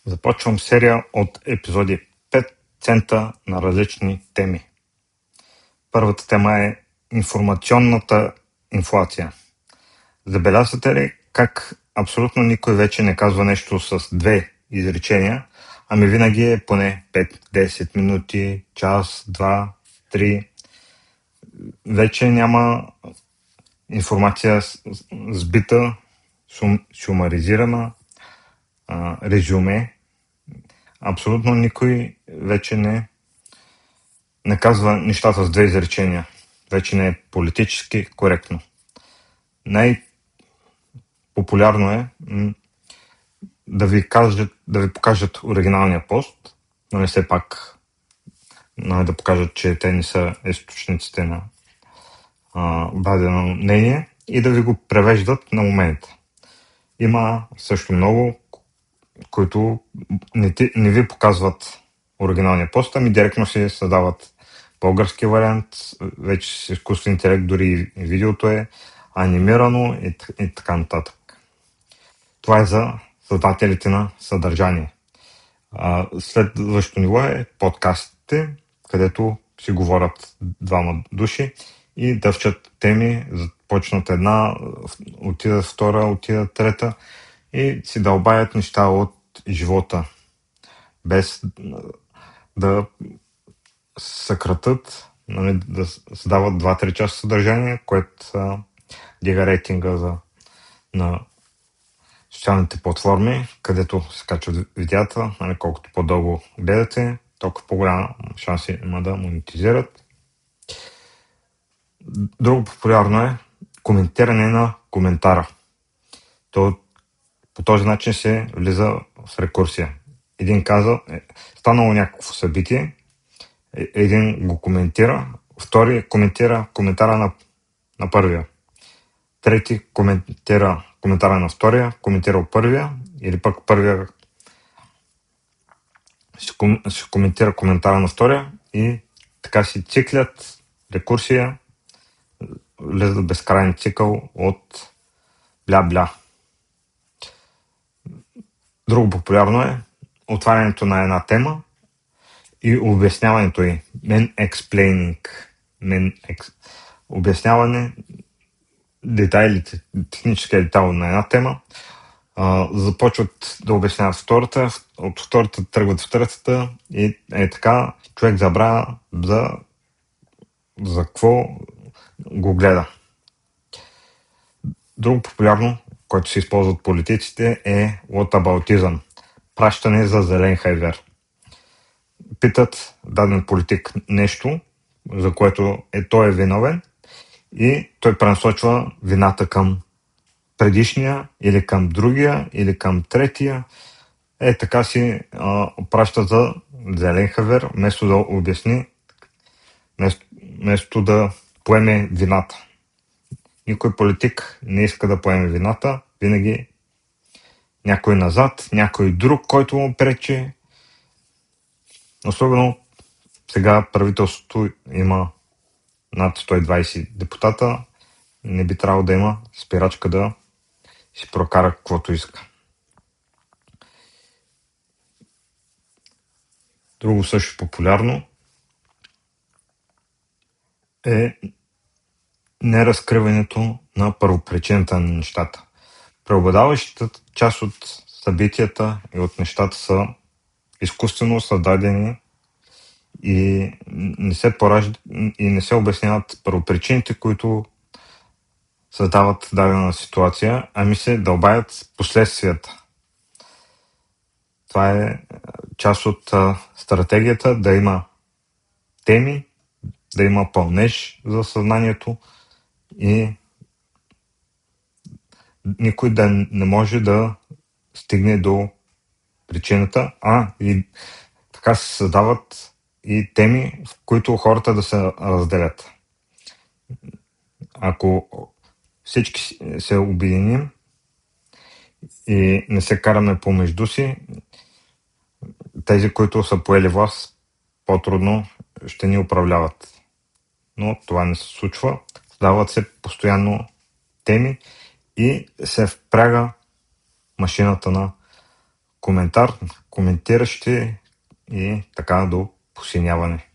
Започвам серия от епизоди 5 цента на различни теми. Първата тема е информационната инфлация. Забелязвате ли как абсолютно никой вече не казва нещо с две изречения, ами винаги е поне 5-10 минути, час, 2, 3. Вече няма информация сбита, сумаризирана, резюме. Абсолютно никой вече не казва нещата с две изречения. Вече не е политически коректно. Най-популярно е да ви покажат оригиналния пост, но не все пак да покажат, че те не са източниците на дадено мнение и да ви го превеждат на момента. Има също много, които не ви показват оригиналния пост, ами директно си създават български вариант, вече с изкуствен интелект, дори и видеото е анимирано и така нататък. Това е за създателите на съдържание. Следващото ниво е подкастите, където си говорят двама души и дъвчат теми, започнат една, отидат втора, отидат трета и си дълбаят неща от живота, без да съкратат, да създават 2-3 часа съдържание, което дига рейтинга на социалните платформи, където се качват видеята. Колкото по-дълго гледате, толкова по-голям шанс има да монетизират. Друго популярно е коментиране на коментара. По този начин се влиза в рекурсия. Един каза, станало някакво събитие, един го коментира, втори коментира коментара на първия, трети коментира коментара на втория, коментира първия, или пък първия ще коментира коментара на втория и така си циклят, рекурсия, влиза безкрайен цикъл от бля-бля. Друго популярно е отварянето на една тема и обясняването й. Mansplaining. Обясняване детайлите, техническия детайл на една тема. Започват да обясняват втората, от втората тръгват в третата и така човек забравя за какво го гледа. Друго популярно, което се използва от политиците, е whataboutism. Пращане за зелен хайвер. Питат даден политик нещо, за което той е виновен и той пренасочва вината към предишния или към другия или към третия. Така си праща за зелен хайвер, вместо да обясни, вместо да поеме вината. Никой политик не иска да поеме вината, винаги някой назад, някой друг, който му пречи. Особено сега правителството има над 120 депутата, не би трябвало да има спирачка да си прокара каквото иска. Друго също популярно е неразкриването на първопричината на нещата. Преобладаващата част от събитията и от нещата са изкуствено създадени и не се пораждат и не се обясняват първопричините, които създават дадена ситуация, ами се дълбаят последствията. Това е част от стратегията да има теми, да има пълнеж за съзнанието и никой да не може да стигне до причината, и така се създават и теми, в които хората да се разделят. Ако всички се обединим и не се караме помежду си, тези, които са поели власт, по-трудно ще ни управляват. Но това не се случва. Създават се постоянно теми и се впряга машината на коментар, коментиращи и така до посиняване.